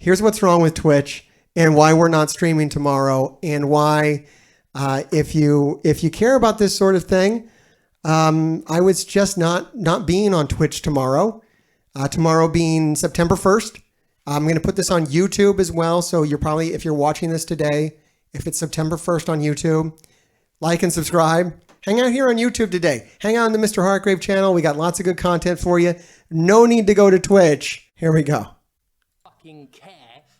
here's what's wrong with Twitch and why we're not streaming tomorrow, and why if you care about this sort of thing, I would suggest not being on Twitch tomorrow. Tomorrow being September 1st. I'm going to put this on YouTube as well. So you're probably, if you're watching this today, if it's September 1st on YouTube, like and subscribe. Hang out here on YouTube today. Hang out on the Mr. Hargrave channel. We got lots of good content for you. No need to go to Twitch. Here we go. Fucking care.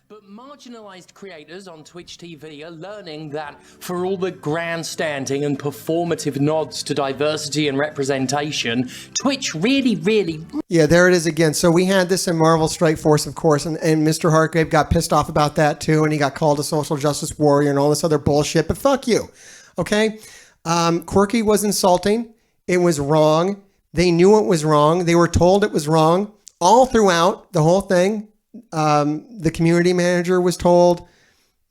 But marginalized creators on Twitch TV are learning that for all the grandstanding and performative nods to diversity and representation, Twitch really... Yeah, there it is again. So we had this in Marvel Strike Force, of course, and Mr. Hargrave got pissed off about that too, and he got called a social justice warrior and all this other bullshit, but fuck you, okay? Quirky was insulting. It was wrong. They knew it was wrong. They were told it was wrong all throughout the whole thing. The community manager was told.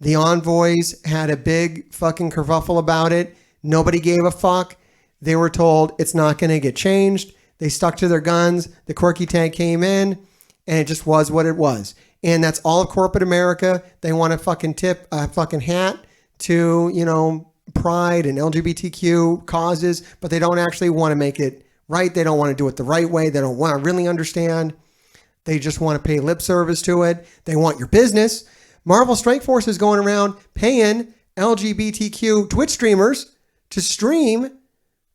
The envoys had a big fucking kerfuffle about it. Nobody gave a fuck. They were told it's not going to get changed. They stuck to their guns. The Quirky tag came in, and it just was what it was. And that's all of corporate America. They want to fucking tip a fucking hat to, you know, pride and LGBTQ causes, but they don't actually want to make it right. They don't want to do it the right way. They don't want to really understand. They just want to pay lip service to it. They want your business. Marvel Strike Force is going around paying LGBTQ Twitch streamers to stream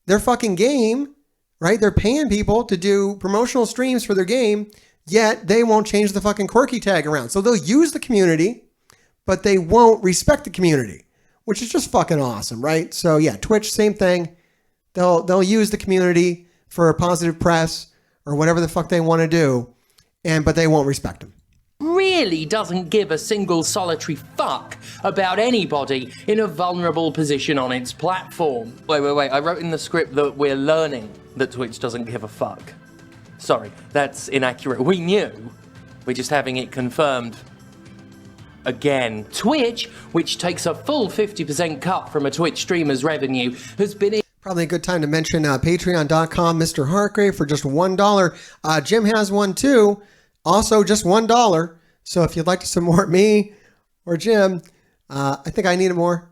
their fucking game, right? They're paying people to do promotional streams for their game, yet they won't change the fucking Quirky tag around. So they'll use the community, but they won't respect the community, which is just fucking awesome, right? So yeah, Twitch, same thing. They'll use the community for a positive press or whatever the fuck they want to do. But they won't respect him. Really doesn't give a single solitary fuck about anybody in a vulnerable position on its platform. Wait, I wrote in the script that we're learning that Twitch doesn't give a fuck. Sorry, that's inaccurate. We knew. We're just having it confirmed again. Twitch, which takes a full 50% cut from a Twitch streamer's revenue, has been... Probably a good time to mention patreon.com, Mr. Hargrave, for just $1. Jim has one too. Also just $1. So if you'd like to support me or Jim, I think I need it more,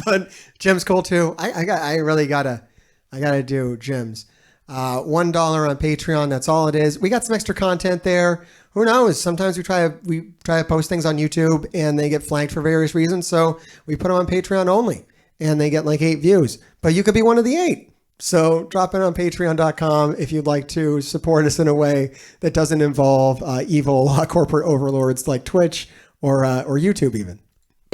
but Jim's cool too. I really gotta do Jim's. $1 on Patreon. That's all it is. We got some extra content there. Who knows? Sometimes we try to post things on YouTube and they get flagged for various reasons. So we put them on Patreon only and they get like 8 views, but you could be one of the 8. So drop in on patreon.com if you'd like to support us in a way that doesn't involve evil corporate overlords like Twitch or YouTube even.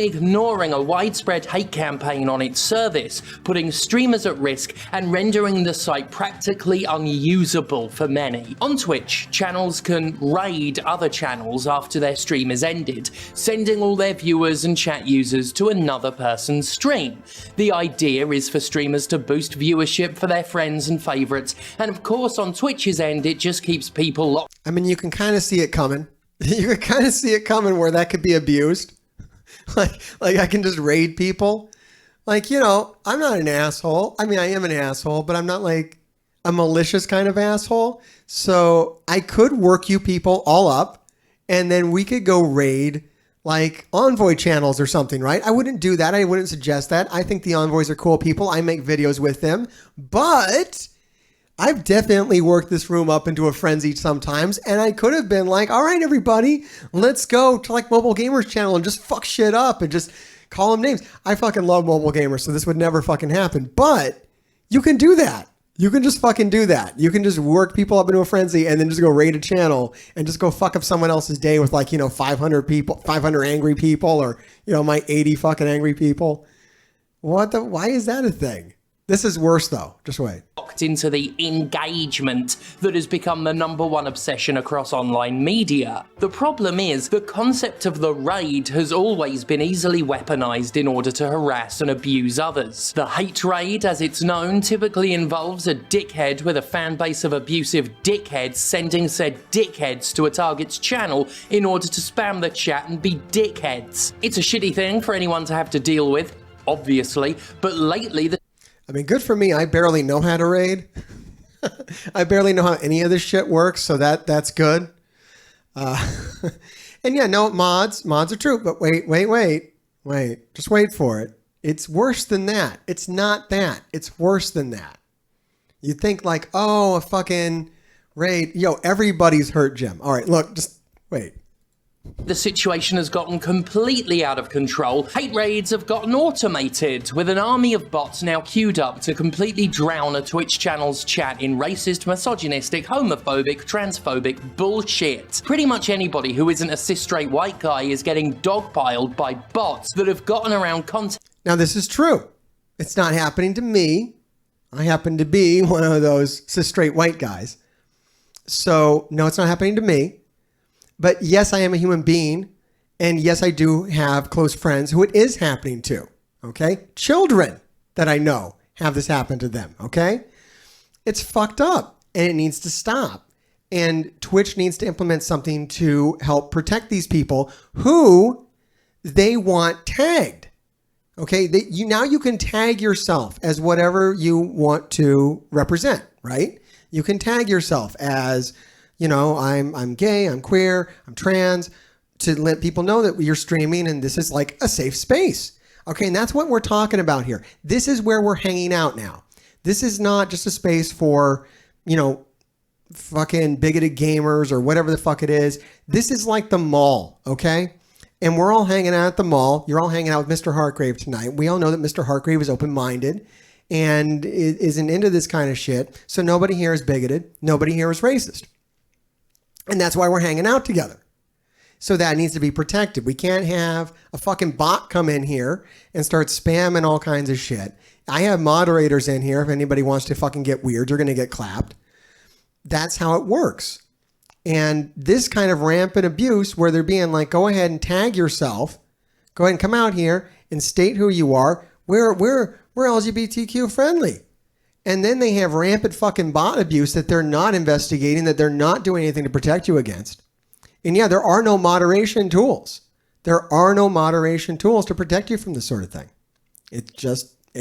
Ignoring a widespread hate campaign on its service, putting streamers at risk and rendering the site practically unusable for many. On Twitch, channels can raid other channels after their stream is ended, sending all their viewers and chat users to another person's stream. The idea is for streamers to boost viewership for their friends and favorites, and of course on Twitch's end it just keeps people locked. I mean, you can kind of see it coming. You can kind of see it coming where that could be abused. Like I can just raid people. Like, you know, I'm not an asshole. I mean, I am an asshole, but I'm not like a malicious kind of asshole. So I could work you people all up and then we could go raid like Envoy channels or something, right? I wouldn't do that. I wouldn't suggest that. I think the Envoys are cool people. I make videos with them, but I've definitely worked this room up into a frenzy sometimes, and I could have been like, all right, everybody, let's go to like Mobile Gamers channel and just fuck shit up and just call them names. I fucking love Mobile Gamers, so this would never fucking happen, but you can do that. You can just fucking do that. You can just work people up into a frenzy and then just go raid a channel and just go fuck up someone else's day with like, you know, 500 people, 500 angry people, or, you know, my 80 fucking angry people. Why is that a thing? This is worse though. Just wait. Into the engagement that has become the #1 obsession across online media. The problem is the concept of the raid has always been easily weaponized in order to harass and abuse others. The hate raid, as it's known, typically involves a dickhead with a fan base of abusive dickheads sending said dickheads to a target's channel in order to spam the chat and be dickheads. It's a shitty thing for anyone to have to deal with, obviously, but lately I mean, good for me. I barely know how to raid. I barely know how any of this shit works, so that's good. And And yeah, no, mods are true. But wait. Just wait for it. It's worse than that. It's not that. It's worse than that. You think like, oh, a fucking raid. Yo, everybody's hurt, Jim. All right, look, just wait. The situation has gotten completely out of control. Hate raids have gotten automated, with an army of bots now queued up to completely drown a Twitch channel's chat in racist, misogynistic, homophobic, transphobic bullshit. Pretty much anybody who isn't a cis straight white guy is getting dogpiled by bots that have gotten around content. Now, this is true. It's not happening to me. I happen to be one of those cis straight white guys. So, no, it's not happening to me. But yes, I am a human being. And yes, I do have close friends who it is happening to. Okay? Children that I know have this happen to them. Okay? It's fucked up and it needs to stop. And Twitch needs to implement something to help protect these people who they want tagged. Okay? Now you can tag yourself as whatever you want to represent, right? You can tag yourself as, you know, I'm gay, I'm queer, I'm trans, to let people know that you're streaming and this is like a safe space. Okay, and that's what we're talking about here. This is where we're hanging out now. This is not just a space for, you know, fucking bigoted gamers or whatever the fuck it is. This is like the mall, okay? And we're all hanging out at the mall. You're all hanging out with Mr. Hartgrave tonight. We all know that Mr. Hartgrave is open-minded and isn't into this kind of shit. So nobody here is bigoted. Nobody here is racist. And that's why we're hanging out together. So that needs to be protected. We can't have a fucking bot come in here and start spamming all kinds of shit. I have moderators in here. If anybody wants to fucking get weird, you're going to get clapped. That's how it works. And this kind of rampant abuse where they're being like, go ahead and tag yourself. Go ahead and come out here and state who you are. We're LGBTQ friendly. And then they have rampant fucking bot abuse that they're not investigating, that they're not doing anything to protect you against. And yeah, there are no moderation tools. There are no moderation tools to protect you from this sort of thing. It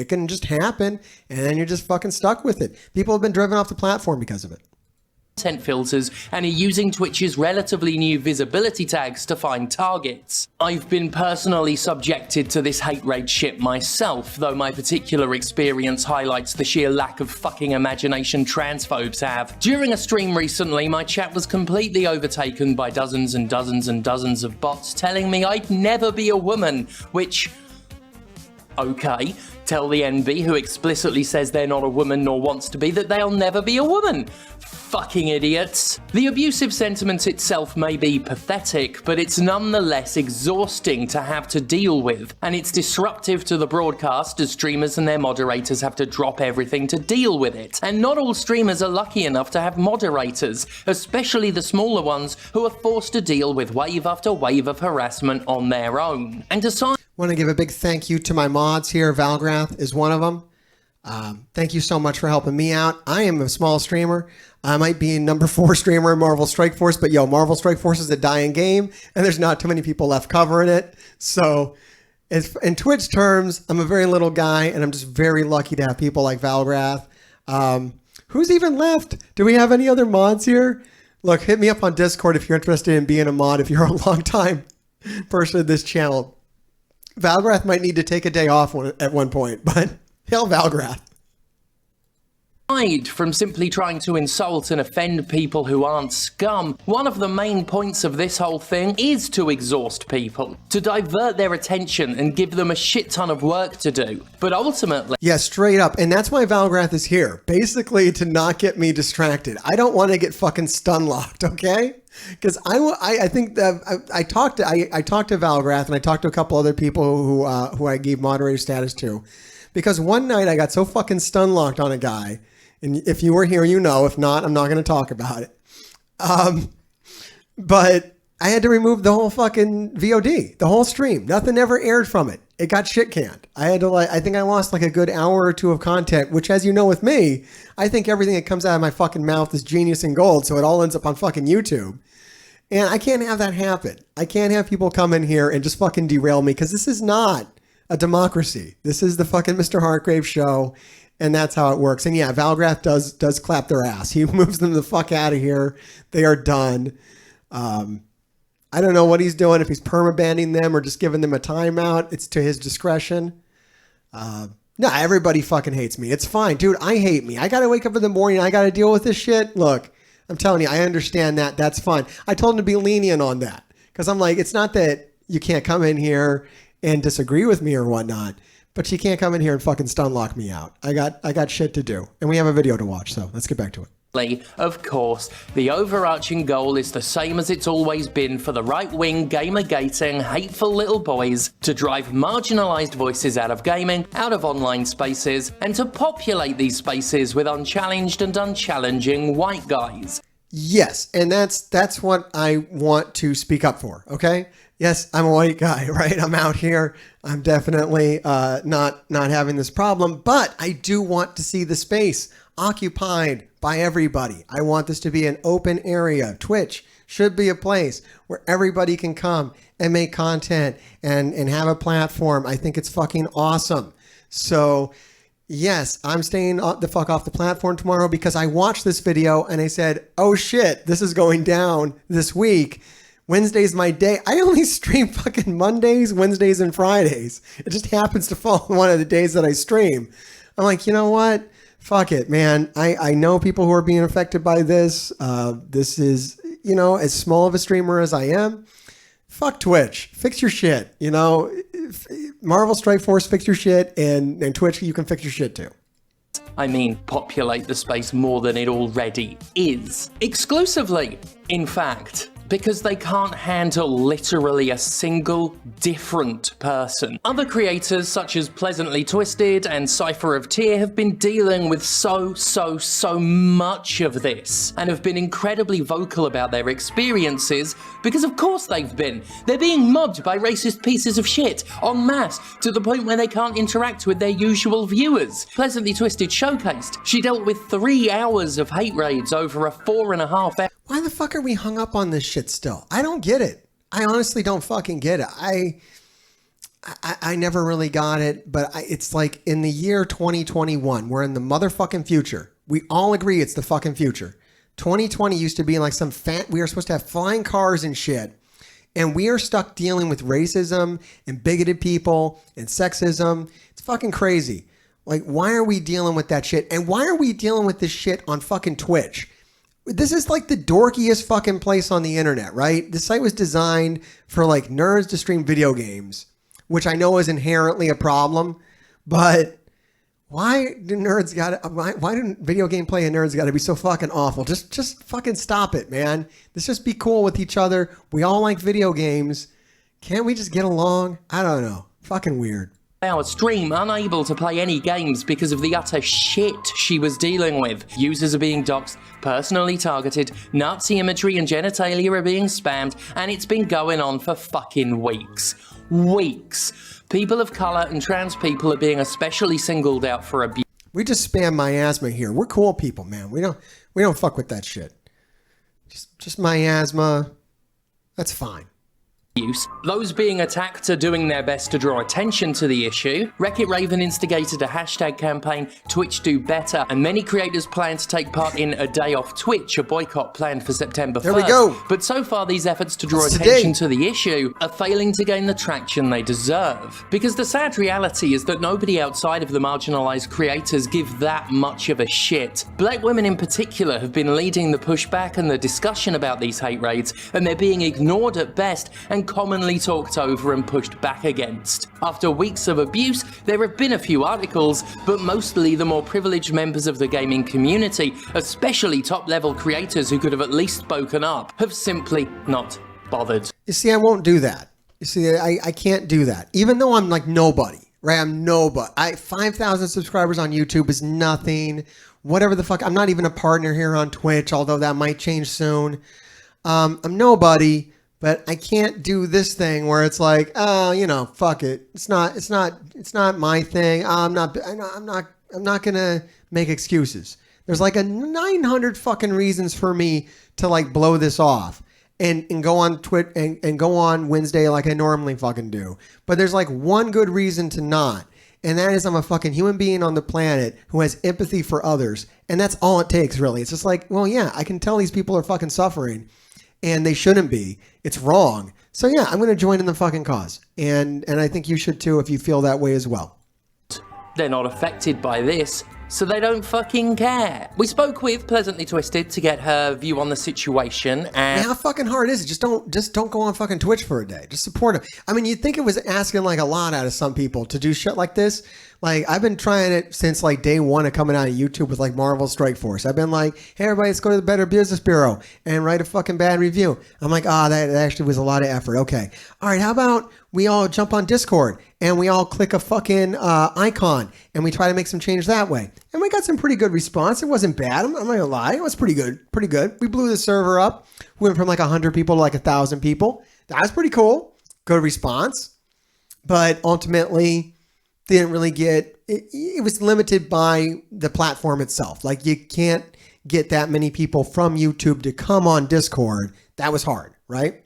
can just happen, and then you're just fucking stuck with it. People have been driven off the platform because of it. Content filters and are using Twitch's relatively new visibility tags to find targets. I've been personally subjected to this hate raid shit myself, though my particular experience highlights the sheer lack of fucking imagination transphobes have. During a stream recently, my chat was completely overtaken by dozens and dozens and dozens of bots telling me I'd never be a woman, which... okay, tell the NB who explicitly says they're not a woman nor wants to be that they'll never be a woman. Fucking idiots. The abusive sentiment itself may be pathetic, but it's nonetheless exhausting to have to deal with, and it's disruptive to the broadcast as streamers and their moderators have to drop everything to deal with it. And not all streamers are lucky enough to have moderators, especially the smaller ones who are forced to deal with wave after wave of harassment on their own. And to want to give a big thank you to my mods here. Valgrath is one of them. Thank you so much for helping me out. I am a small streamer. I might be number 4 streamer in Marvel Strike Force, but yo, Marvel Strike Force is a dying game, and there's not too many people left covering it. So, in Twitch terms, I'm a very little guy, and I'm just very lucky to have people like Valgrath. Who's even left? Do we have any other mods here? Look, hit me up on Discord if you're interested in being a mod, if you're a long time person of this channel. Valgrath might need to take a day off at one point, but hell, Valgrath. Aside from simply trying to insult and offend people who aren't scum, one of the main points of this whole thing is to exhaust people, to divert their attention and give them a shit ton of work to do. But ultimately... yeah, straight up. And that's why Valgrath is here. Basically, to not get me distracted. I don't want to get fucking stun locked, okay? Because I think that I talked to Valgrath, and I talked to a couple other people who I gave moderator status to, because one night I got so fucking stun locked on a guy, and if you were here, you know. If not, I'm not going to talk about it. But I had to remove the whole fucking VOD, the whole stream. Nothing ever aired from it. It got shit canned. I think I lost like a good hour or two of content, which, as you know, with me, I think everything that comes out of my fucking mouth is genius and gold. So it all ends up on fucking YouTube. And I can't have that happen. I can't have people come in here and just fucking derail me, because this is not a democracy. This is the fucking Mr. Hartgrave show, and that's how it works. And yeah, Valgrath does clap their ass. He moves them the fuck out of here. They are done. I I don't know what he's doing, if he's permabanning them or just giving them a timeout. It's to his discretion. No, everybody fucking hates me. It's fine. Dude, I hate me. I got to wake up in the morning. I got to deal with this shit. Look, I'm telling you, I understand that. That's fine. I told him to be lenient on that because I'm like, it's not that you can't come in here and disagree with me or whatnot, but you can't come in here and fucking stun lock me out. I got shit to do. And we have a video to watch, so let's get back to it. Of course, the overarching goal is the same as it's always been for the right-wing, gamer-gating, hateful little boys to drive marginalized voices out of gaming, out of online spaces, and to populate these spaces with unchallenged and unchallenging white guys. Yes, and that's what I want to speak up for, okay? Yes, I'm a white guy, right? I'm out here. I'm definitely not having this problem, but I do want to see the space occupied by everybody. I want this to be an open area. Twitch should be a place where everybody can come and make content and have a platform. I think it's fucking awesome. So yes, I'm staying the fuck off the platform tomorrow because I watched this video and I said, oh shit, this is going down this week. Wednesday's my day. I only stream fucking Mondays, Wednesdays, and Fridays. It just happens to fall on one of the days that I stream. I'm like, you know what? Fuck it, man. I know people who are being affected by this. This is, you know, as small of a streamer as I am. Fuck Twitch. Fix your shit. You know, Marvel Strike Force, fix your shit. And Twitch, you can fix your shit too. I mean, populate the space more than it already is. Exclusively, in fact. Because they can't handle literally a single different person. Other creators such as Pleasantly Twisted and Cypher of Tyr have been dealing with so much of this and have been incredibly vocal about their experiences because of course they've been. They're being mobbed by racist pieces of shit en masse to the point where they can't interact with their usual viewers. Pleasantly Twisted showcased. She dealt with 3 hours of hate raids over a 4.5 hour. Why the fuck are we hung up on this shit still? I don't get it. I honestly don't fucking get it. I never really got it, but it's like in the year 2021, we're in the motherfucking future. We all agree it's the fucking future. 2020 used to be like we are supposed to have flying cars and shit. And we are stuck dealing with racism and bigoted people and sexism. It's fucking crazy. Like, why are we dealing with that shit? And why are we dealing with this shit on fucking Twitch? This is like the dorkiest fucking place on the internet, right? The site was designed for like nerds to stream video games, which I know is inherently a problem, but why do video game playing nerds gotta be so fucking awful? Just fucking stop it, man. Let's just be cool with each other. We all like video games. Can't we just get along? I don't know. Fucking weird. Our stream unable to play any games because of the utter shit she was dealing with. Users are being doxxed, personally targeted, Nazi imagery and genitalia are being spammed, and it's been going on for fucking weeks. Weeks. People of color and trans people are being especially singled out for abuse. We just spam miasma here. We're cool people, man. We don't fuck with that shit. Just miasma. That's fine. Those being attacked are doing their best to draw attention to the issue. Wreck-It Raven instigated a hashtag campaign, Twitch Do Better, and many creators plan to take part in ADayOffTwitch, a boycott planned for September 1st. There we go. But so far these efforts to draw attention to the issue are failing to gain the traction they deserve. Because the sad reality is that nobody outside of the marginalized creators give that much of a shit. Black women in particular have been leading the pushback and the discussion about these hate raids, and they're being ignored at best and commonly talked over and pushed back against. After weeks of abuse, there have been a few articles, but mostly the more privileged members of the gaming community, especially top-level creators who could have at least spoken up, have simply not bothered. You see, I won't do that. You see, I can't do that. Even though I'm like nobody, right? I'm nobody. 5,000 subscribers on YouTube is nothing. Whatever the fuck. I'm not even a partner here on Twitch, although that might change soon. I'm nobody. But I can't do this thing where it's like, oh, you know, fuck it. It's not my thing. I'm not gonna make excuses. There's like a 900 fucking reasons for me to like blow this off and go on Twitch and go on Wednesday like I normally fucking do. But there's like one good reason to not. And that is I'm a fucking human being on the planet who has empathy for others. And that's all it takes, really. It's just like, well, yeah, I can tell these people are fucking suffering. and they shouldn't be. It's wrong. So yeah, I'm going to join in the fucking cause. And I think you should too if you feel that way as well. They're not affected by this, so they don't fucking care. We spoke with Pleasantly Twisted to get her view on the situation, and How fucking hard is it? Just don't go on fucking Twitch for a day. Just support him. I mean, you'd think it was asking like a lot out of some people to do shit like this. Like, I've been trying it since like day one of coming out of YouTube with like Marvel Strike Force. I've been like, hey everybody, let's go to the Better Business Bureau and write a fucking bad review. I'm like, that actually was a lot of effort. Okay. All right. How about we all jump on Discord and we all click a fucking icon and we try to make some change that way. And we got some pretty good response. It wasn't bad. I'm not gonna lie. It was pretty good. Pretty good. We blew the server up. We went from like 100 people to like 1,000 people. That was pretty cool. Good response. But ultimately, didn't really get it was limited by the platform itself. Like, you can't get that many people from YouTube to come on Discord. That was hard, right?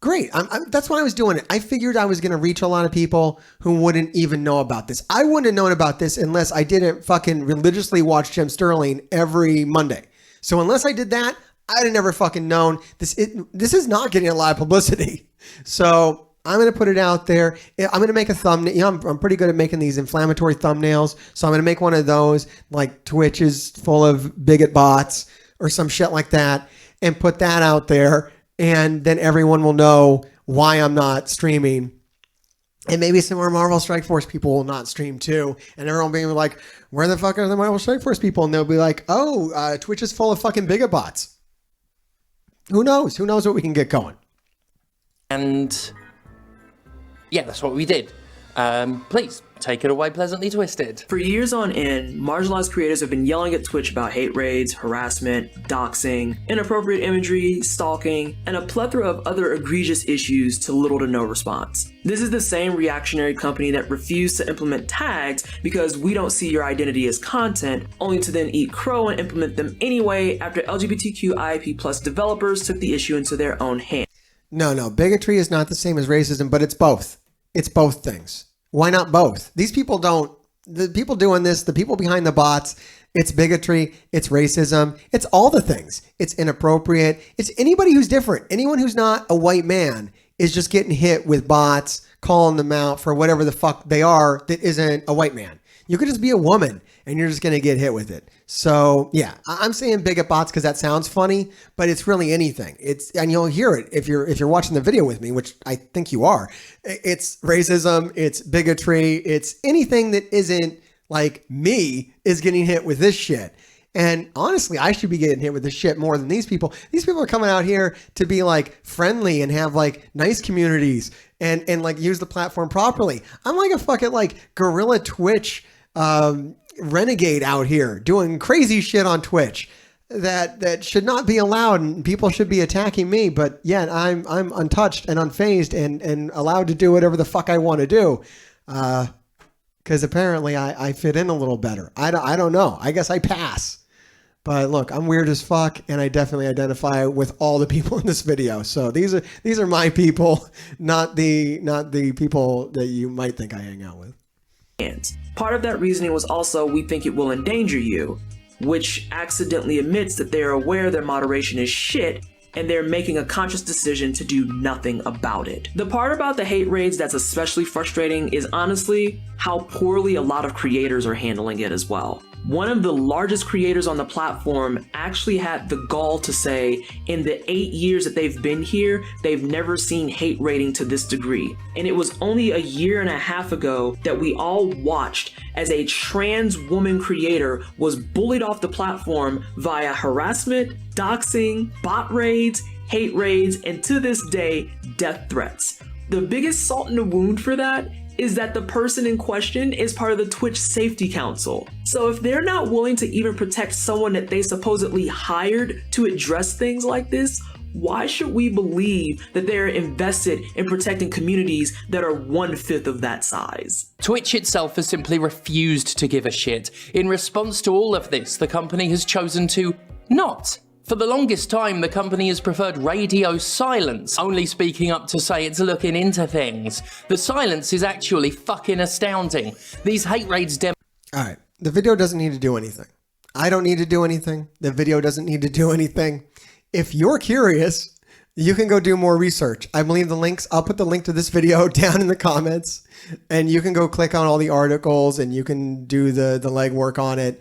Great. That's why I was doing it. I figured I was going to reach a lot of people who wouldn't even know about this. I wouldn't have known about this unless I didn't fucking religiously watch Jim Sterling every Monday. So unless I did that, I'd have never fucking known. This is not getting a lot of publicity. So I'm going to put it out there. I'm going to make a thumbnail. You know, I'm pretty good at making these inflammatory thumbnails. So I'm going to make one of those, like Twitch is full of bigot bots or some shit like that, and put that out there. And then everyone will know why I'm not streaming. And maybe some more Marvel Strike Force people will not stream too. And everyone will be like, where the fuck are the Marvel Strike Force people? And they'll be like, Twitch is full of fucking bigot bots. Who knows? Who knows what we can get going? And yeah, that's what we did. Please, take it away, Pleasantly Twisted. For years on end, marginalized creators have been yelling at Twitch about hate raids, harassment, doxing, inappropriate imagery, stalking, and a plethora of other egregious issues to little to no response. This is the same reactionary company that refused to implement tags because we don't see your identity as content, only to then eat crow and implement them anyway after LGBTQIAP+ developers took the issue into their own hands. No, bigotry is not the same as racism, but it's both. It's both things. Why not both? These people the people doing this, the people behind the bots, it's bigotry, it's racism, it's all the things. It's inappropriate. It's anybody who's different. Anyone who's not a white man is just getting hit with bots, calling them out for whatever the fuck they are that isn't a white man. You could just be a woman and you're just going to get hit with it. So yeah, I'm saying bigot bots because that sounds funny, but it's really anything. And you'll hear it if you're watching the video with me, which I think you are. It's racism, it's bigotry, it's anything that isn't like me is getting hit with this shit. And honestly, I should be getting hit with this shit more than these people. These people are coming out here to be like friendly and have like nice communities and like use the platform properly. I'm like a fucking like guerrilla Twitch renegade out here doing crazy shit on Twitch that should not be allowed, and people should be attacking me, but yet I'm untouched and unfazed and allowed to do whatever the fuck I want to do because apparently I fit in a little better. I don't know. I guess I pass. But look, I'm weird as fuck, and I definitely identify with all the people in this video. So these are my people, not the people that you might think I hang out with. Part of that reasoning was also, we think it will endanger you, which accidentally admits that they are aware their moderation is shit and they're making a conscious decision to do nothing about it. The part about the hate raids that's especially frustrating is honestly how poorly a lot of creators are handling it as well. One of the largest creators on the platform actually had the gall to say in the 8 years that they've been here, they've never seen hate raiding to this degree. And it was only a year and a half ago that we all watched as a trans woman creator was bullied off the platform via harassment, doxing, bot raids, hate raids, and to this day, death threats. The biggest salt in the wound for that is that the person in question is part of the Twitch Safety Council. So if they're not willing to even protect someone that they supposedly hired to address things like this, why should we believe that they're invested in protecting communities that are 1/5 of that size? Twitch itself has simply refused to give a shit. In response to all of this, the company has chosen to not. For the longest time, the company has preferred radio silence, only speaking up to say it's looking into things. The silence is actually fucking astounding. These hate raids Alright, the video doesn't need to do anything. I don't need to do anything. The video doesn't need to do anything. if you're curious, you can go do more research. I believe the links, I'll put the link to this video down in the comments, and you can go click on all the articles and you can do the legwork on it.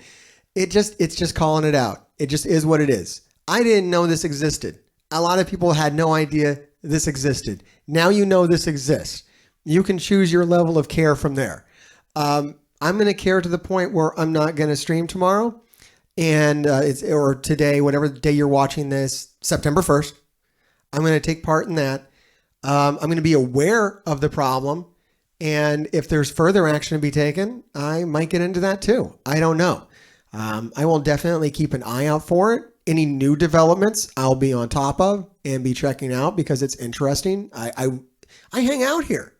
It's just calling it out. It just is what it is. I didn't know this existed. A lot of people had no idea this existed. Now you know this exists. You can choose your level of care from there. I'm going to care to the point where I'm not going to stream tomorrow, and or today, whatever day you're watching this, September 1st. I'm going to take part in that. I'm going to be aware of the problem. And if there's further action to be taken, I might get into that too. I don't know. I will definitely keep an eye out for it. Any new developments, I'll be on top of and be checking out because it's interesting. I hang out here.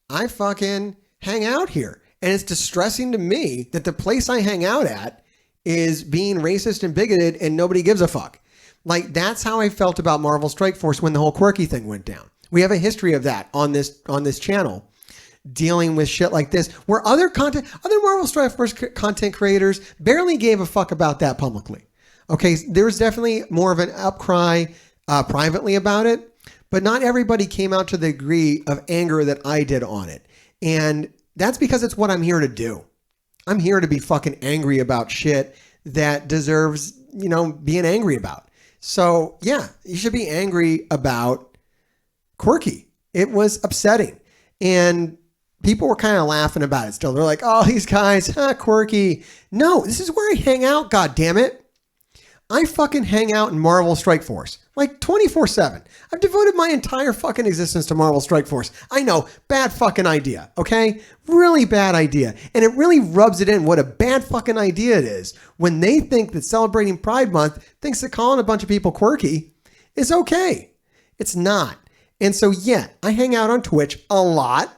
I fucking hang out here. And it's distressing to me that the place I hang out at is being racist and bigoted and nobody gives a fuck. Like, that's how I felt about Marvel Strike Force when the whole quirky thing went down. We have a history of that on this channel, dealing with shit like this, where other Marvel Strike Force content creators barely gave a fuck about that publicly. Okay, there's definitely more of an outcry privately about it, but not everybody came out to the degree of anger that I did on it. And that's because it's what I'm here to do. I'm here to be fucking angry about shit that deserves, being angry about. So, yeah, you should be angry about quirky. It was upsetting. And people were kind of laughing about it still. They're like, oh, these guys, quirky. No, this is where I hang out, God damn it. I fucking hang out in Marvel Strike Force, like 24/7. I've devoted my entire fucking existence to Marvel Strike Force. I know, bad fucking idea, okay? Really bad idea. And it really rubs it in what a bad fucking idea it is when they think that celebrating Pride Month thinks that calling a bunch of people quirky is okay. It's not. And so, yeah, I hang out on Twitch a lot,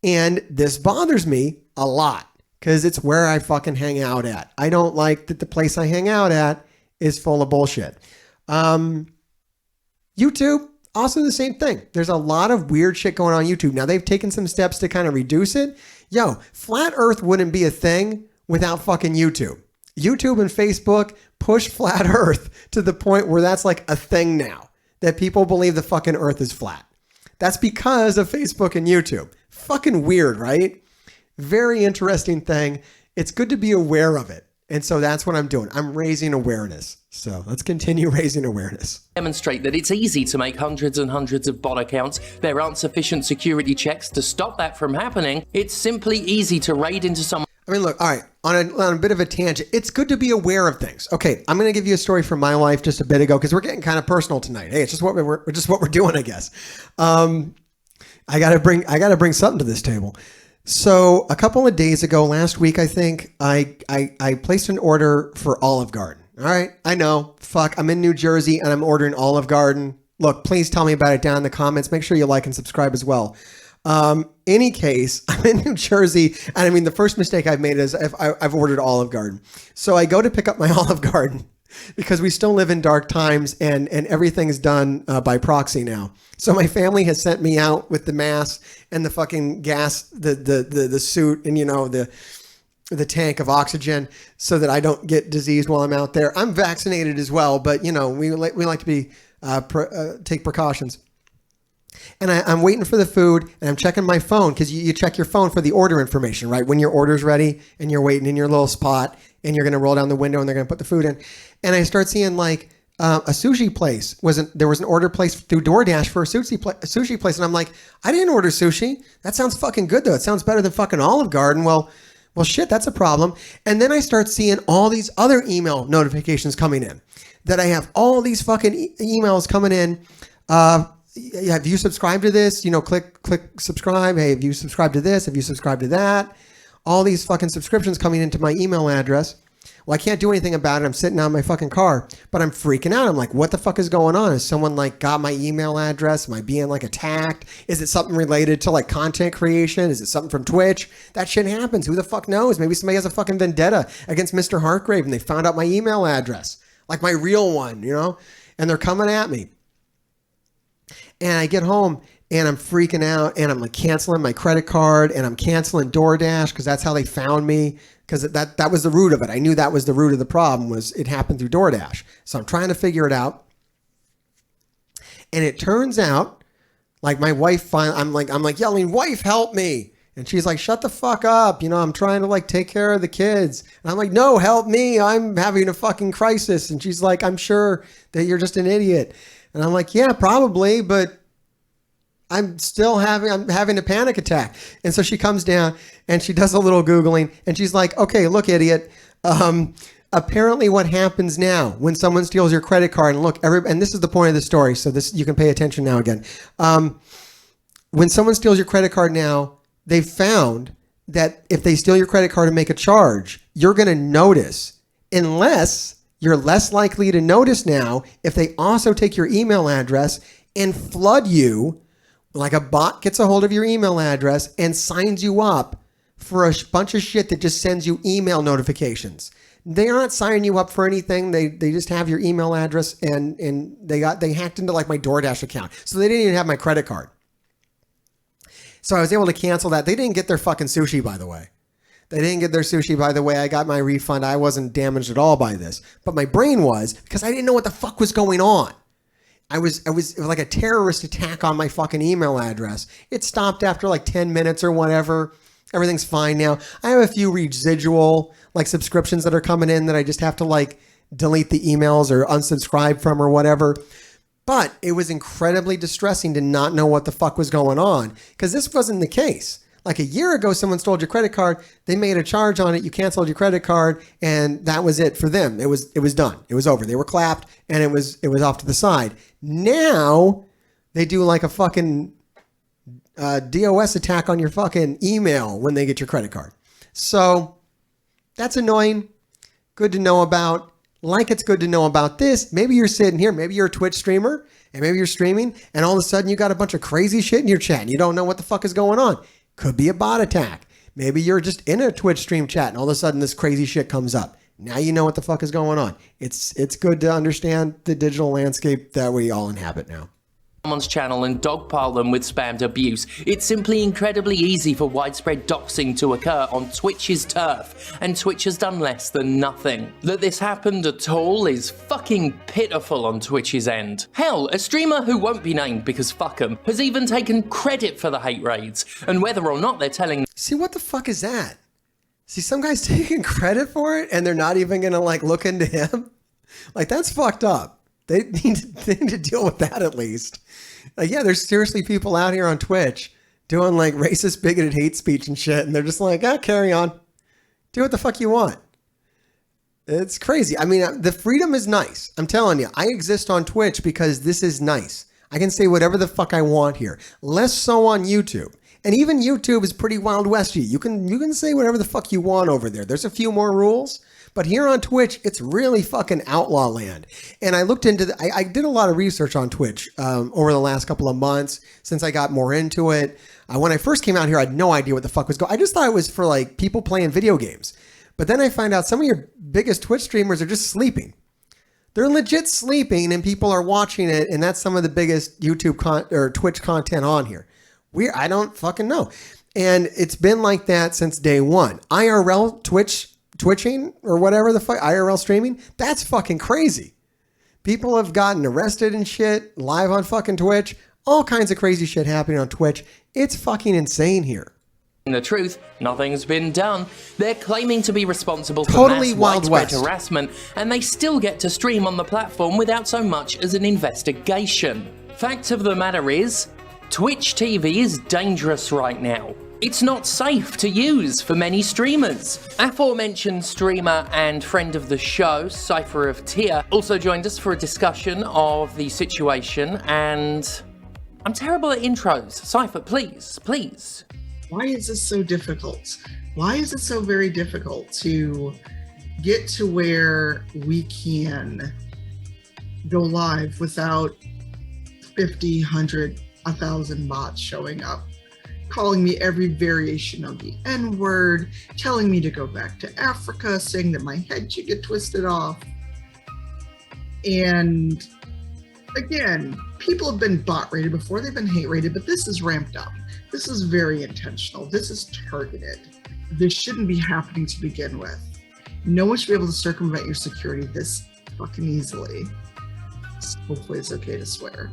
and this bothers me a lot because it's where I fucking hang out at. I don't like that the place I hang out at is full of bullshit. YouTube, also the same thing. There's a lot of weird shit going on YouTube. Now, they've taken some steps to kind of reduce it. Yo, flat earth wouldn't be a thing without fucking YouTube. YouTube and Facebook push flat earth to the point where that's like a thing now, that people believe the fucking earth is flat. That's because of Facebook and YouTube. Fucking weird, right? Very interesting thing. It's good to be aware of it. And so that's what I'm doing. I'm raising awareness. So let's continue raising awareness. Demonstrate that it's easy to make hundreds and hundreds of bot accounts. There aren't sufficient security checks to stop that from happening. It's simply easy to raid into someone. I mean, look, all right, on a bit of a tangent, it's good to be aware of things. Okay, I'm going to give you a story from my life just a bit ago because we're getting kind of personal tonight. Hey, it's just what we're doing, I guess. I got to bring something to this table. So a couple of days ago, last week, I think, I placed an order for Olive Garden. All right, I know, fuck, I'm in New Jersey and I'm ordering Olive Garden. Look, please tell me about it down in the comments. Make sure you like and subscribe as well. Any case, I'm in New Jersey, and I mean, the first mistake I've made is I've ordered Olive Garden. So I go to pick up my Olive Garden because we still live in dark times and everything's done by proxy now. So my family has sent me out with the mask and the fucking gas, the suit, and the tank of oxygen so that I don't get disease while I'm out there. I'm vaccinated as well, but we like to be take precautions. And I'm waiting for the food, and I'm checking my phone because you check your phone for the order information, right? When your order's ready and you're waiting in your little spot and you're going to roll down the window and they're going to put the food in. And I start seeing like a sushi place. There was an order placed through DoorDash for a sushi place. And I'm like, I didn't order sushi. That sounds fucking good, though. It sounds better than fucking Olive Garden. Well, shit, that's a problem. And then I start seeing all these other email notifications coming in that I have all these fucking emails coming in. Have you subscribed to this? Click subscribe. Hey, have you subscribed to this? Have you subscribed to that? All these fucking subscriptions coming into my email address. Well, I can't do anything about it. I'm sitting out in my fucking car, but I'm freaking out. I'm like, what the fuck is going on? Is someone like got my email address? Am I being like attacked? Is it something related to like content creation? Is it something from Twitch? That shit happens. Who the fuck knows? Maybe somebody has a fucking vendetta against Mr. Hartgrave and they found out my email address, like my real one, and they're coming at me. And I get home and I'm freaking out and I'm like canceling my credit card and I'm canceling DoorDash because that's how they found me, because that was the root of it. I knew that was the root of the problem, was it happened through DoorDash. So I'm trying to figure it out. And it turns out, like my wife finally, I'm like yelling, wife, help me. And she's like, shut the fuck up. I'm trying to like take care of the kids. And I'm like, no, help me. I'm having a fucking crisis. And she's like, I'm sure that you're just an idiot. And I'm like, yeah, probably, but I'm having a panic attack. And so she comes down and she does a little Googling and she's like, okay, look, idiot. Apparently what happens now when someone steals your credit card, and look, and this is the point of the story. So you can pay attention now again. When someone steals your credit card now, they've found that if they steal your credit card and make a charge, you're going to notice, unless you're less likely to notice now if they also take your email address and flood you, like a bot gets a hold of your email address and signs you up for a bunch of shit that just sends you email notifications. They're not signing you up for anything. They just have your email address and they hacked into like my DoorDash account. So they didn't even have my credit card. So I was able to cancel that. They didn't get their fucking sushi, by the way. They didn't get their sushi, by the way. I got my refund. I wasn't damaged at all by this. But my brain was, because I didn't know what the fuck was going on. It was like a terrorist attack on my fucking email address. It stopped after like 10 minutes or whatever. Everything's fine now. I have a few residual like subscriptions that are coming in that I just have to like delete the emails or unsubscribe from or whatever. But it was incredibly distressing to not know what the fuck was going on, because this wasn't the case. Like a year ago, someone stole your credit card. They made a charge on it. You canceled your credit card, and that was it for them. It was done. It was over. They were clapped, and it was off to the side. Now they do like a fucking DOS attack on your fucking email when they get your credit card. So that's annoying. Good to know about. Like it's good to know about this. Maybe you're sitting here, maybe you're a Twitch streamer, and maybe you're streaming, and all of a sudden you got a bunch of crazy shit in your chat, and you don't know what the fuck is going on. Could be a bot attack. Maybe you're just in a Twitch stream chat, and all of a sudden this crazy shit comes up. Now you know what the fuck is going on. It's good to understand the digital landscape that we all inhabit now. Someone's channel and dogpile them with spammed abuse. It's simply incredibly easy for widespread doxing to occur on Twitch's turf, and Twitch has done less than nothing. That this happened at all is fucking pitiful on Twitch's end. Hell, a streamer who won't be named because fuck 'em has even taken credit for the hate raids, and whether or not they're telling— See, what the fuck is that? See, some guy's taking credit for it and they're not even gonna like look into him? Like, that's fucked up. They need to deal with that at least. Yeah, there's seriously people out here on Twitch doing like racist, bigoted hate speech and shit, and they're just like, carry on. Do what the fuck you want. It's crazy. I mean, the freedom is nice. I'm telling you, I exist on Twitch because this is nice. I can say whatever the fuck I want here. Less so on YouTube. And even YouTube is pretty Wild Westy. You can say whatever the fuck you want over there. There's a few more rules. But here on Twitch, it's really fucking outlaw land. And I looked into I did a lot of research on Twitch over the last couple of months since I got more into it. When I first came out here, I had no idea what the fuck was going on. I just thought it was for like people playing video games. But then I find out some of your biggest Twitch streamers are just sleeping. They're legit sleeping and people are watching it. And that's some of the biggest YouTube or Twitch content on here. I don't fucking know. And it's been like that since day one. IRL Twitching or whatever the fuck, IRL streaming, that's fucking crazy. People have gotten arrested and shit live on fucking Twitch. All kinds of crazy shit happening on Twitch. It's fucking insane here. The truth, nothing's been done. They're claiming to be responsible for Totally mass Wild widespread West. harassment, and they still get to stream on the platform without so much as an investigation. Fact of the matter is, Twitch TV is dangerous right now. It's not safe to use for many streamers. Aforementioned streamer and friend of the show, Cypher of Tyr, also joined us for a discussion of the situation, and I'm terrible at intros. Cypher, please. Why is this so difficult? Why is it so very difficult to get to where we can go live without 50, 100, 1,000 bots showing up, calling me every variation of the N-word, telling me to go back to Africa, saying that my head should get twisted off. And again, people have been bot rated before, they've been hate rated, but this is ramped up. This is very intentional. This is targeted. This shouldn't be happening to begin with. No one should be able to circumvent your security this fucking easily. Hopefully it's okay to swear.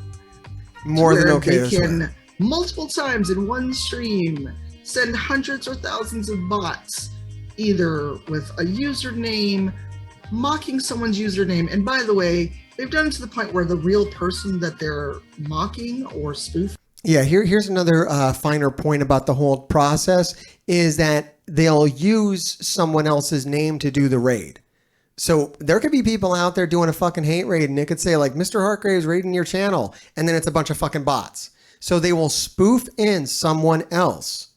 More than where okay. they can multiple times in one stream send hundreds or thousands of bots, either with a username, mocking someone's username. And by the way, they've done it to the point where the real person that they're mocking or spoofing. Yeah, here's another finer point about the whole process is that they'll use someone else's name to do the raid. So there could be people out there doing a fucking hate raid and it could say like, Mr. Hargrave's raiding your channel. And then it's a bunch of fucking bots. So they will spoof in someone else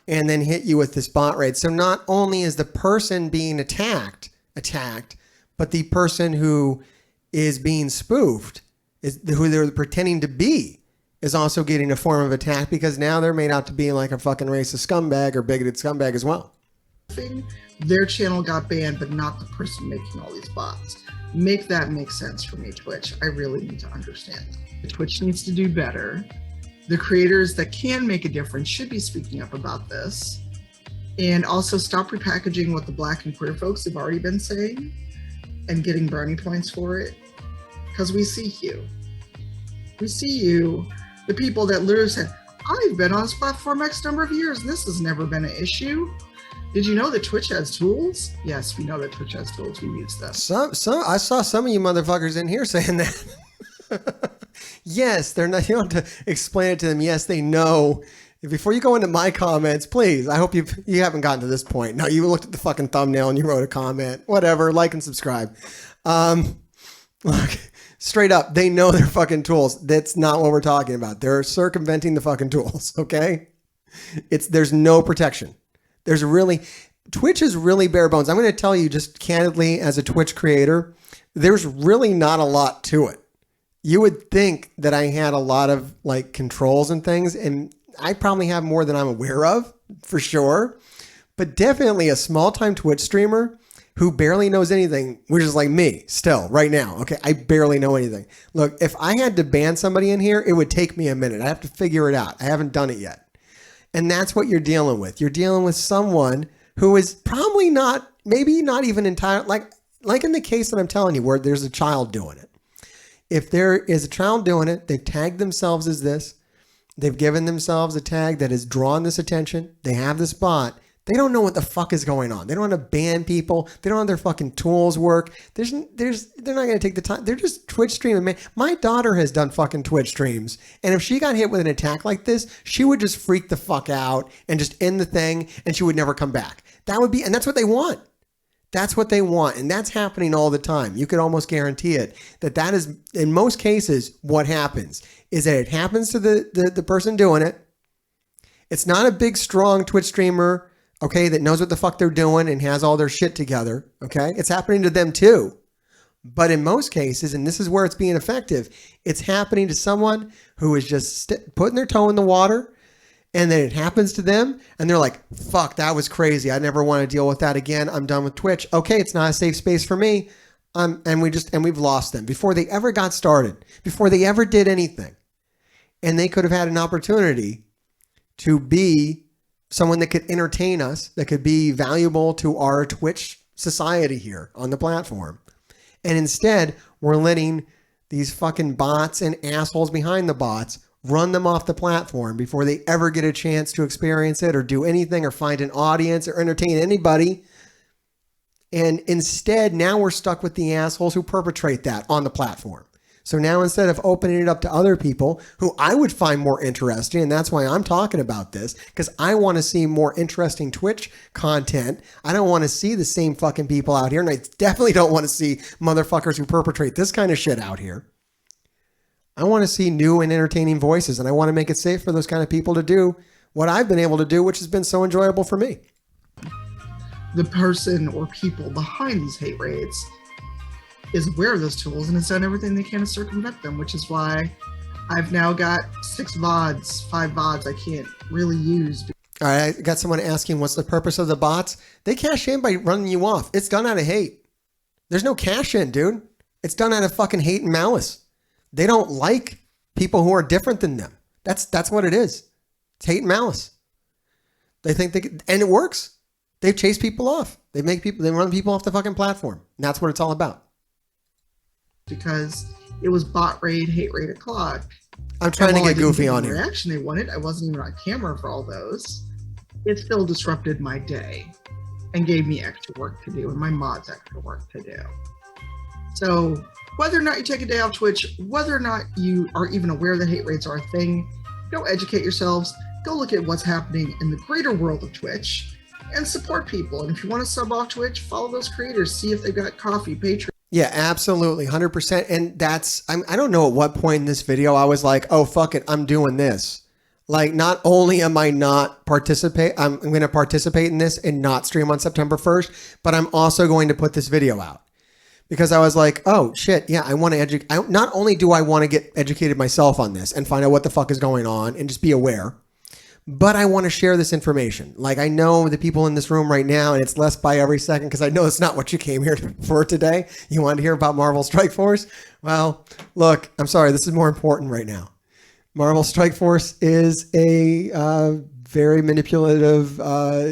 and then hit you with this bot raid. So not only is the person being attacked, but the person who is being spoofed, is who they're pretending to be, is also getting a form of attack because now they're made out to be like a fucking racist scumbag or bigoted scumbag as well. Their channel got banned, but not the person making all these bots. Make that make sense for me, Twitch. I really need to understand that. Twitch needs to do better. The creators that can make a difference should be speaking up about this. And also stop repackaging what the Black and queer folks have already been saying and getting brownie points for it. Because we see you. We see you. The people that literally said, I've been on this platform X number of years and this has never been an issue. Did you know that Twitch has tools? Yes, we know that Twitch has tools. We use them. I saw some of you motherfuckers in here saying that. Yes, they're not. You don't have to explain it to them. Yes, they know. Before you go into my comments, please. I hope you haven't gotten to this point. No, you looked at the fucking thumbnail and you wrote a comment. Whatever. Like and subscribe. Look, straight up, they know they're fucking tools. That's not what we're talking about. They're circumventing the fucking tools. Okay, there's no protection. Twitch is really bare bones. I'm going to tell you just candidly as a Twitch creator, there's really not a lot to it. You would think that I had a lot of like controls and things, and I probably have more than I'm aware of for sure, but definitely a small time Twitch streamer who barely knows anything, which is like me still right now. Okay. I barely know anything. Look, if I had to ban somebody in here, it would take me a minute. I have to figure it out. I haven't done it yet. And that's what you're dealing with. You're dealing with someone who is probably not, maybe not even entirely, like in the case that I'm telling you where there's a child doing it. If there is a child doing it, they've tagged themselves as this. They've given themselves a tag that has drawn this attention. They have this bot. They don't know what the fuck is going on. They don't want to ban people. They don't have their fucking tools work. They're not going to take the time. They're just Twitch streaming. Man, my daughter has done fucking Twitch streams. And if she got hit with an attack like this, she would just freak the fuck out and just end the thing and she would never come back. And that's what they want. That's what they want. And that's happening all the time. You could almost guarantee it that is, in most cases, what happens is that it happens to the person doing it. It's not a big, strong Twitch streamer, okay, that knows what the fuck they're doing and has all their shit together, okay? It's happening to them too. But in most cases, and this is where it's being effective, it's happening to someone who is just putting their toe in the water, and then it happens to them, and they're like, fuck, that was crazy. I never want to deal with that again. I'm done with Twitch. Okay, it's not a safe space for me. And we've lost them before they ever got started, before they ever did anything. And they could have had an opportunity to be someone that could entertain us, that could be valuable to our Twitch society here on the platform. And instead, we're letting these fucking bots and assholes behind the bots run them off the platform before they ever get a chance to experience it or do anything or find an audience or entertain anybody. And instead, now we're stuck with the assholes who perpetrate that on the platform. So now instead of opening it up to other people who I would find more interesting, and that's why I'm talking about this, because I want to see more interesting Twitch content. I don't want to see the same fucking people out here, and I definitely don't want to see motherfuckers who perpetrate this kind of shit out here. I want to see new and entertaining voices, and I want to make it safe for those kind of people to do what I've been able to do, which has been so enjoyable for me. The person or people behind these hate raids is aware of those tools and has done everything they can to circumvent them, which is why I've now got 5 VODs I can't really use. All right, I got someone asking, what's the purpose of the bots? They cash in by running you off. It's done out of hate. There's no cash in, dude. It's done out of fucking hate and malice. They don't like people who are different than them. That's what it is. It's hate and malice. They think and it works. They've chased people off. They run people off the fucking platform. And that's what it's all about. Because it was bot raid, hate raid o'clock. I'm trying to while I get didn't goofy get on the here. reaction they wanted. I wasn't even on camera for all those. It still disrupted my day and gave me extra work to do and my mods extra work to do. So whether or not you take a day off Twitch, whether or not you are even aware that hate raids are a thing, go educate yourselves, go look at what's happening in the greater world of Twitch and support people. And if you want to sub off Twitch, follow those creators, see if they've got coffee, Patreon. Yeah, absolutely. 100%. And I don't know at what point in this video I was like, oh, fuck it, I'm doing this. Like, not only am I not I'm going to participate in this and not stream on September 1st, but I'm also going to put this video out. Because I was like, oh, shit, yeah, I want to educate. Not only do I want to get educated myself on this and find out what the fuck is going on and just be aware, but I want to share this information. Like, I know the people in this room right now, and it's less by every second because I know it's not what you came here for today. You wanted to hear about Marvel Strike Force? Well, look, I'm sorry, this is more important right now. Marvel Strike Force is a very manipulative,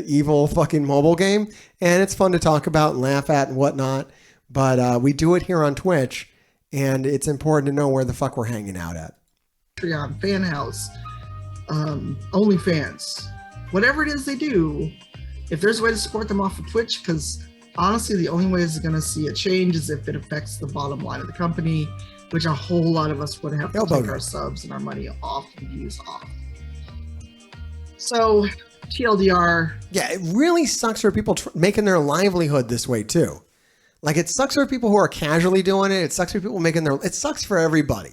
evil fucking mobile game, and it's fun to talk about and laugh at and whatnot. But we do it here on Twitch, and it's important to know where the fuck we're hanging out at. Patreon, Fan House, OnlyFans, whatever it is they do, if there's a way to support them off of Twitch, because honestly, the only way it's going to see a change is if it affects the bottom line of the company, which a whole lot of us would have to take our subs and our money off and views off. So, TLDR. Yeah, it really sucks for people making their livelihood this way, too. Like, it sucks for people who are casually doing it. It sucks for people making it sucks for everybody.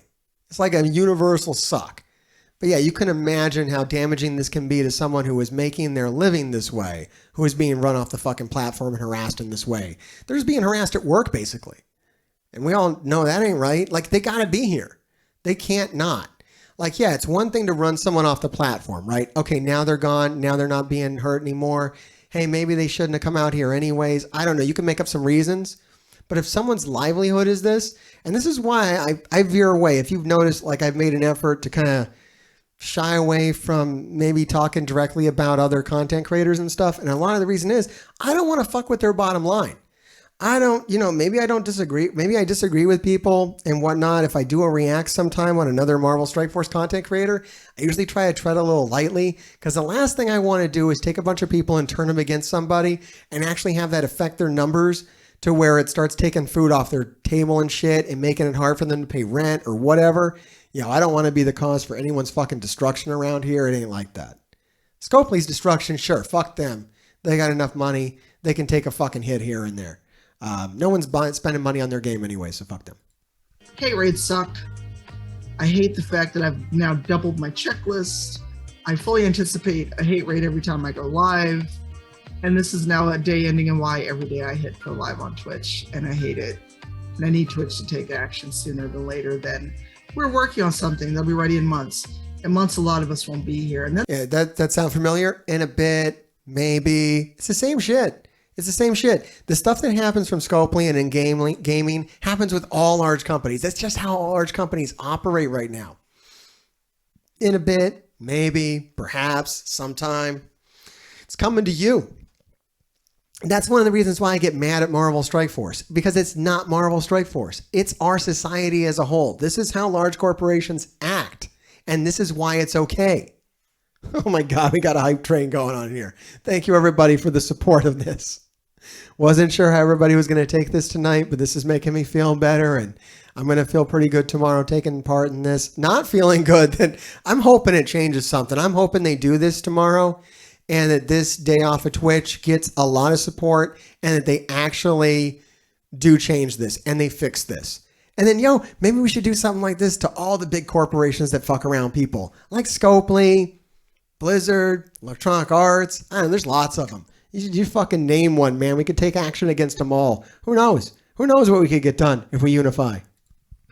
It's like a universal suck. But yeah, you can imagine how damaging this can be to someone who is making their living this way, who is being run off the fucking platform and harassed in this way. They're just being harassed at work, basically. And we all know that ain't right. Like, they gotta be here. They can't not. Like, yeah, it's one thing to run someone off the platform, right? Okay, now they're gone. Now they're not being hurt anymore. Hey, maybe they shouldn't have come out here anyways. I don't know. You can make up some reasons. But if someone's livelihood is this, and this is why I veer away. If you've noticed, like, I've made an effort to kind of shy away from maybe talking directly about other content creators and stuff. And a lot of the reason is I don't want to fuck with their bottom line. I don't, maybe I don't disagree. Maybe I disagree with people and whatnot. If I do a react sometime on another Marvel Strike Force content creator, I usually try to tread a little lightly because the last thing I want to do is take a bunch of people and turn them against somebody and actually have that affect their numbers to where it starts taking food off their table and shit and making it hard for them to pay rent or whatever. I don't want to be the cause for anyone's fucking destruction around here. It ain't like that. Scopely's destruction, sure, fuck them. They got enough money. They can take a fucking hit here and there. No one's spending money on their game anyway, so fuck them. Hate raids suck. I hate the fact that I've now doubled my checklist. I fully anticipate a hate raid every time I go live. And this is now a day ending in Y every day I hit go live on Twitch, and I hate it. And I need Twitch to take action sooner than later. Then we're working on something that'll be ready in months. In months, a lot of us won't be here. And then that sound familiar? In a bit, maybe. It's the same shit. It's the same shit. The stuff that happens from Scopely and in gaming happens with all large companies. That's just how all large companies operate right now. In a bit, maybe, perhaps, sometime. It's coming to you. That's one of the reasons why I get mad at Marvel Strike Force, because it's not Marvel Strike Force. It's our society as a whole. This is how large corporations act, and this is why it's okay. Oh my God, we got a hype train going on here. Thank you, everybody, for the support of this. Wasn't sure how everybody was going to take this tonight, but this is making me feel better, and I'm going to feel pretty good tomorrow taking part in this. Not feeling good. That I'm hoping it changes something. I'm hoping they do this tomorrow, and that this day off of Twitch gets a lot of support, and that they actually do change this, and they fix this. And then, maybe we should do something like this to all the big corporations that fuck around people, like Scopely, Blizzard, Electronic Arts. I don't know, there's lots of them. You fucking name one, man. We could take action against them all. Who knows? Who knows what we could get done if we unify?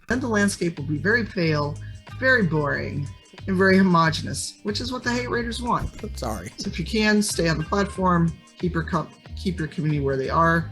the landscape will be very pale, very boring, and very homogenous, which is what the hate raiders want. Sorry. So if you can, stay on the platform, keep your community where they are,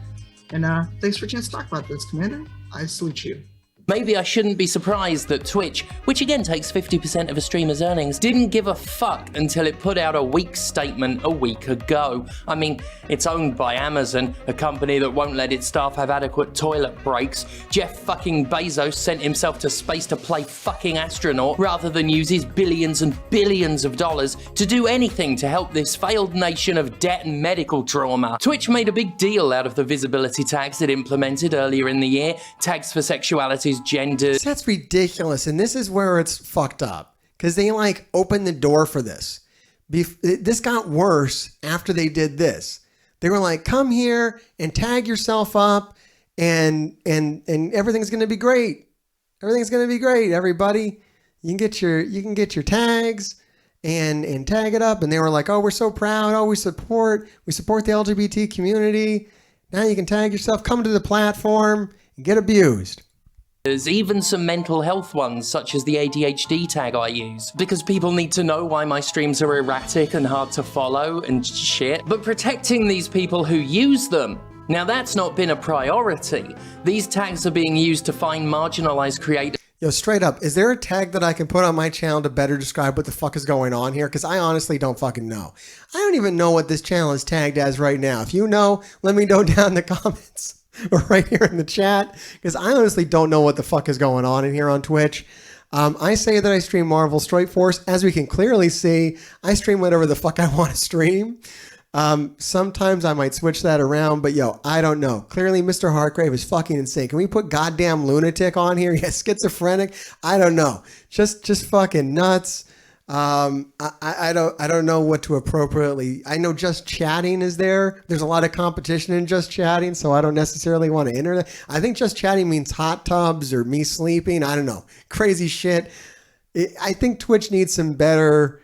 and thanks for a chance to talk about this, Commander. I salute you. Maybe I shouldn't be surprised that Twitch, which again takes 50% of a streamer's earnings, didn't give a fuck until it put out a weak statement a week ago. I mean, it's owned by Amazon, a company that won't let its staff have adequate toilet breaks. Jeff fucking Bezos sent himself to space to play fucking astronaut rather than use his billions and billions of dollars to do anything to help this failed nation of debt and medical trauma. Twitch made a big deal out of the visibility tags it implemented earlier in the year, tags for sexualities, genders. That's ridiculous, and this is where it's fucked up, because they like opened the door for this. This got worse after they did this. They were like, come here and tag yourself up, and everything's gonna be great. Everything's gonna be great, everybody. You can get your tags and tag it up. And they were like, oh, we're so proud. Oh, we support the LGBT community. Now you can tag yourself, come to the platform and get abused. There's even some mental health ones, such as the ADHD tag I use, because people need to know why my streams are erratic and hard to follow and shit. But protecting these people who use them, now that's not been a priority. These tags are being used to find marginalized creators. Yo, straight up, is there a tag that I can put on my channel to better describe what the fuck is going on here? Because I honestly don't fucking know. I don't even know what this channel is tagged as right now. If you know, let me know down in the comments or right here in the chat, because I honestly don't know what the fuck is going on in here on Twitch. I say that I stream Marvel Strike Force. As we can clearly see, I stream whatever the fuck I want to stream. Sometimes I might switch that around, but yo, I don't know. Clearly, Mr. Hartgrave is fucking insane. Can we put goddamn lunatic on here? Yeah, schizophrenic. I don't know. Just fucking nuts. I don't know what to appropriately. I know just chatting is there. There's a lot of competition in just chatting, so I don't necessarily want to enter that. I think just chatting means hot tubs or me sleeping. I don't know. Crazy shit. I think Twitch needs some better.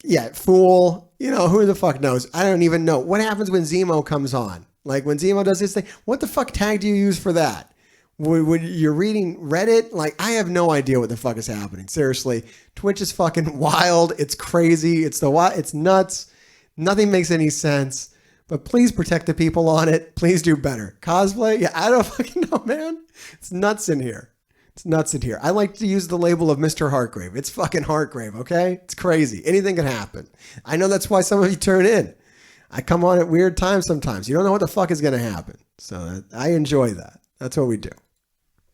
Yeah, fool. You know, who the fuck knows? I don't even know. What happens when Zemo comes on? Like when Zemo does his thing, what the fuck tag do you use for that? When you're reading Reddit, like I have no idea what the fuck is happening. Seriously, Twitch is fucking wild. It's crazy. It's nuts. Nothing makes any sense. But please protect the people on it. Please do better. Cosplay? Yeah, I don't fucking know, man. It's nuts in here. It's nuts in here. I like to use the label of Mr. Hartgrave. It's fucking Hartgrave, okay? It's crazy. Anything can happen. I know that's why some of you turn in. I come on at weird times sometimes. You don't know what the fuck is going to happen. So I enjoy that. That's what we do.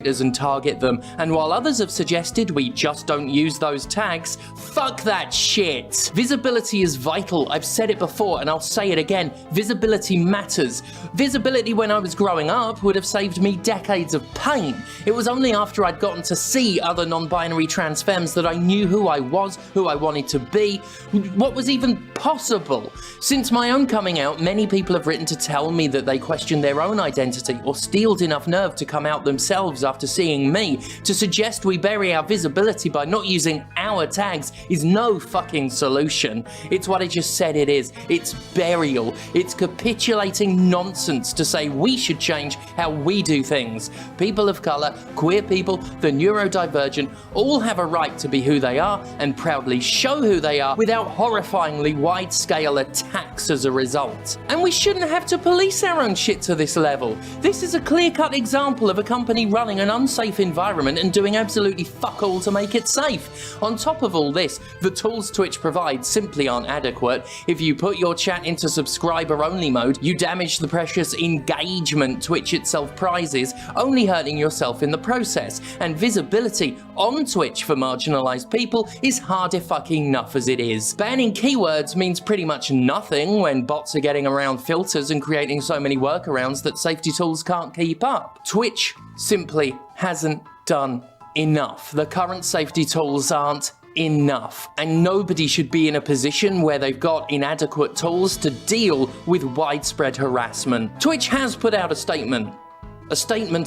And target them, and while others have suggested we just don't use those tags, fuck that shit. Visibility is vital. I've said it before and I'll say it again. Visibility matters. Visibility when I was growing up would have saved me decades of pain. It was only after I'd gotten to see other non-binary trans femmes that I knew who I was, who I wanted to be, what was even possible. Since my own coming out, many people have written to tell me that they questioned their own identity or steeled enough nerve to come out themselves after seeing me. To suggest we bury our visibility by not using our tags is no fucking solution. It's what I just said it is. It's burial. It's capitulating nonsense to say we should change how we do things. People of color, queer people, the neurodivergent all have a right to be who they are and proudly show who they are without horrifyingly wide-scale attacks as a result. And we shouldn't have to police our own shit to this level. This is a clear-cut example of a company running an unsafe environment and doing absolutely fuck all to make it safe. On top of all this, the tools Twitch provides simply aren't adequate. If you put your chat into subscriber-only mode, you damage the precious engagement Twitch itself prizes, only hurting yourself in the process. And visibility on Twitch for marginalized people is hard fucking enough as it is. Banning keywords means pretty much nothing when bots are getting around filters and creating so many workarounds that safety tools can't keep up. Twitch simply hasn't done enough. The current safety tools aren't enough, and nobody should be in a position where they've got inadequate tools to deal with widespread harassment. Twitch has put out a statement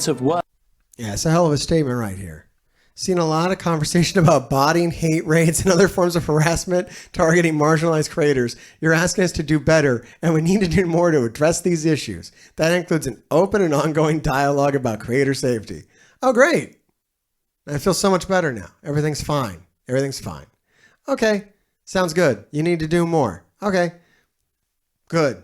of work. Yeah, it's a hell of a statement right here. Seen a lot of conversation about botting, hate raids, and other forms of harassment targeting marginalized creators. You're asking us to do better, and we need to do more to address these issues. That includes an open and ongoing dialogue about creator safety. Oh, great. I feel so much better now. Everything's fine. Everything's fine. Okay, sounds good. You need to do more. Okay, good.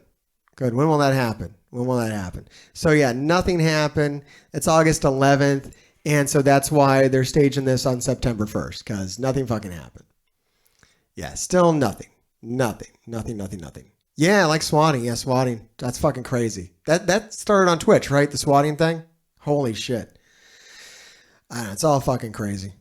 Good. When will that happen? When will that happen? So yeah, nothing happened. It's August 11th. And so that's why they're staging this on September 1st, because nothing fucking happened. Yeah, still nothing. Nothing. Yeah, like swatting. Yeah, swatting. That's fucking crazy. That started on Twitch, right? The swatting thing? Holy shit. I don't know, it's all fucking crazy.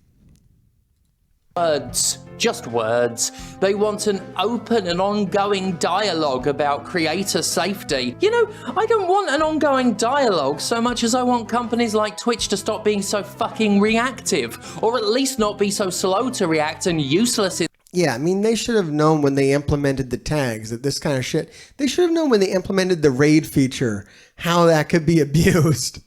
Words, just words. They want an open and ongoing dialogue about creator safety. You know, I don't want an ongoing dialogue so much as I want companies like Twitch to stop being so fucking reactive, or at least not be so slow to react and useless in Yeah, I mean, they should have known when they implemented the tags that this kind of shit, they should have known when they implemented the raid feature how that could be abused.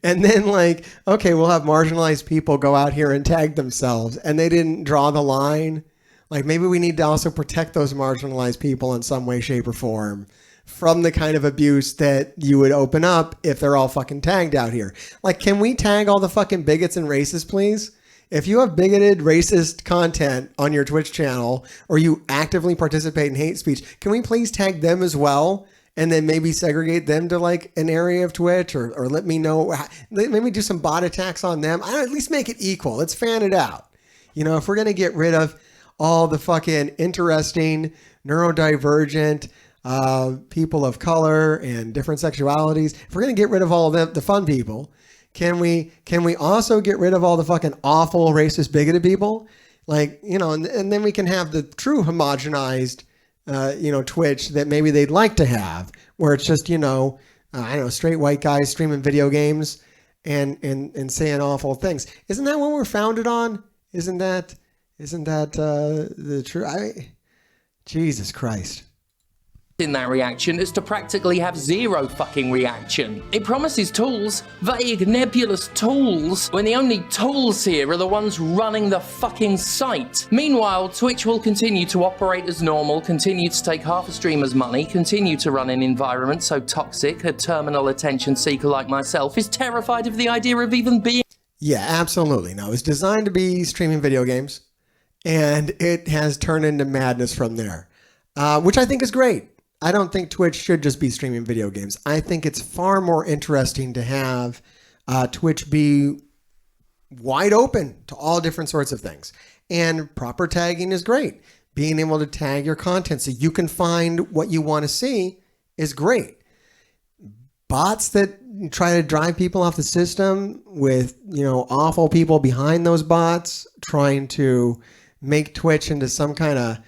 And then like, okay, we'll have marginalized people go out here and tag themselves, and they didn't draw the line. Like, maybe we need to also protect those marginalized people in some way, shape, or form from the kind of abuse that you would open up if they're all fucking tagged out here. Like, can we tag all the fucking bigots and racists, please? If you have bigoted, racist content on your Twitch channel, or you actively participate in hate speech, can we please tag them as well? And then maybe segregate them to like an area of Twitch, or let me know, maybe do some bot attacks on them. I don't, at least make it equal. Let's fan it out. You know, if we're going to get rid of all the fucking interesting, neurodivergent, people of color and different sexualities, if we're going to get rid of all of them, the fun people, can we also get rid of all the fucking awful, racist, bigoted people? Like, you know, and then we can have the true homogenized, you know, Twitch that maybe they'd like to have, where it's just, you know, I don't know, straight white guys streaming video games and saying awful things. Isn't that what we're founded on? Isn't that the truth? Jesus Christ. in that reaction is to practically have zero fucking reaction. It promises tools, vague, nebulous tools, when the only tools here are the ones running the fucking site. Meanwhile, Twitch will continue to operate as normal, continue to take half a streamer's money, continue to run an environment so toxic a terminal attention seeker like myself is terrified of the idea of even being— Yeah, absolutely. No, it's designed to be streaming video games, and it has turned into madness from there, which I think is great. I don't think Twitch should just be streaming video games. I think it's far more interesting to have Twitch be wide open to all different sorts of things. And proper tagging is great. Being able to tag your content so you can find what you want to see is great. Bots that try to drive people off the system with, awful people behind those bots trying to make Twitch into some kind of,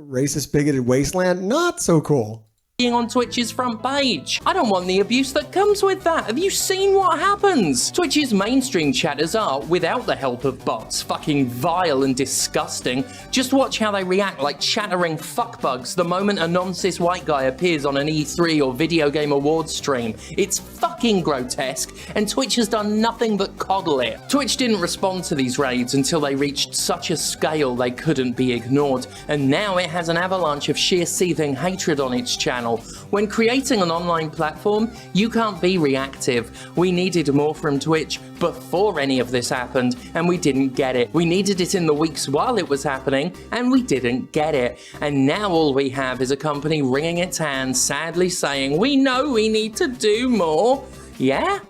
racist, bigoted wasteland, not so cool. on Twitch's front page. I don't want the abuse that comes with that. Have you seen what happens? Twitch's mainstream chatters are, without the help of bots, fucking vile and disgusting. Just watch how they react like chattering fuckbugs the moment a non-cis white guy appears on an E3 or video game awards stream. It's fucking grotesque, and Twitch has done nothing but coddle it. Twitch didn't respond to these raids until they reached such a scale they couldn't be ignored, and now it has an avalanche of sheer seething hatred on its channel. When creating an online platform, you can't be reactive. We needed more from Twitch before any of this happened, and we didn't get it. We needed it in the weeks while it was happening, and we didn't get it. And now all we have is a company wringing its hands, sadly saying, "We know we need to do more." Yeah?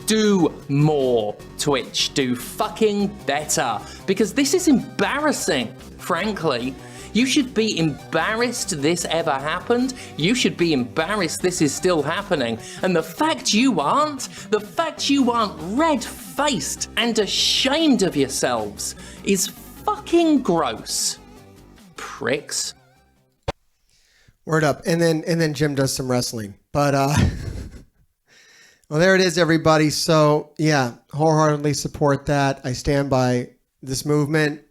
Do more, Twitch. Do fucking better. Because this is embarrassing, frankly. You should be embarrassed this ever happened. You should be embarrassed this is still happening. And the fact you aren't red-faced and ashamed of yourselves is fucking gross. Pricks. Word up. And then Jim does some wrestling. But well, there it is, everybody. So yeah, wholeheartedly support that. I stand by this movement.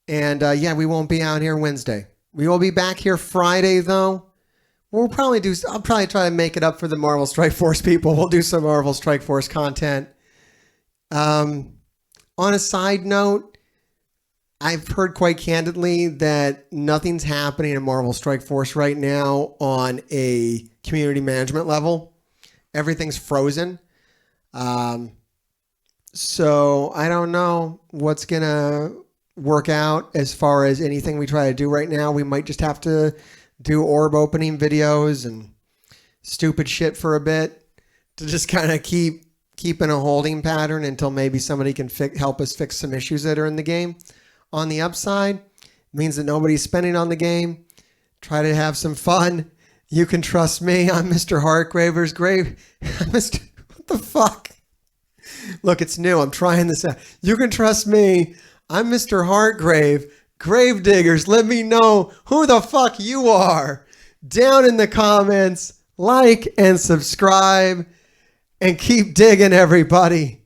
And yeah, we won't be out here Wednesday. We will be back here Friday, though. I'll probably try to make it up for the Marvel Strike Force people. We'll do some Marvel Strike Force content. On a side note, I've heard quite candidly that nothing's happening in Marvel Strike Force right now on a community management level. Everything's frozen. So I don't know what's going to work out as far as anything we try to do right now. We might just have to do orb opening videos and stupid shit for a bit to just kind of keep keep in a holding pattern until maybe somebody can help us fix some issues that are in the game. On the upside, means that nobody's spending on the game. Try to have some fun. You can trust me. I'm Mr. Heartgraver's grave. What the fuck? Look, it's new. I'm trying this out. You can trust me. I'm Mr. Heartgrave. Gravediggers, let me know who the fuck you are. Down in the comments. Like and subscribe. And keep digging, everybody.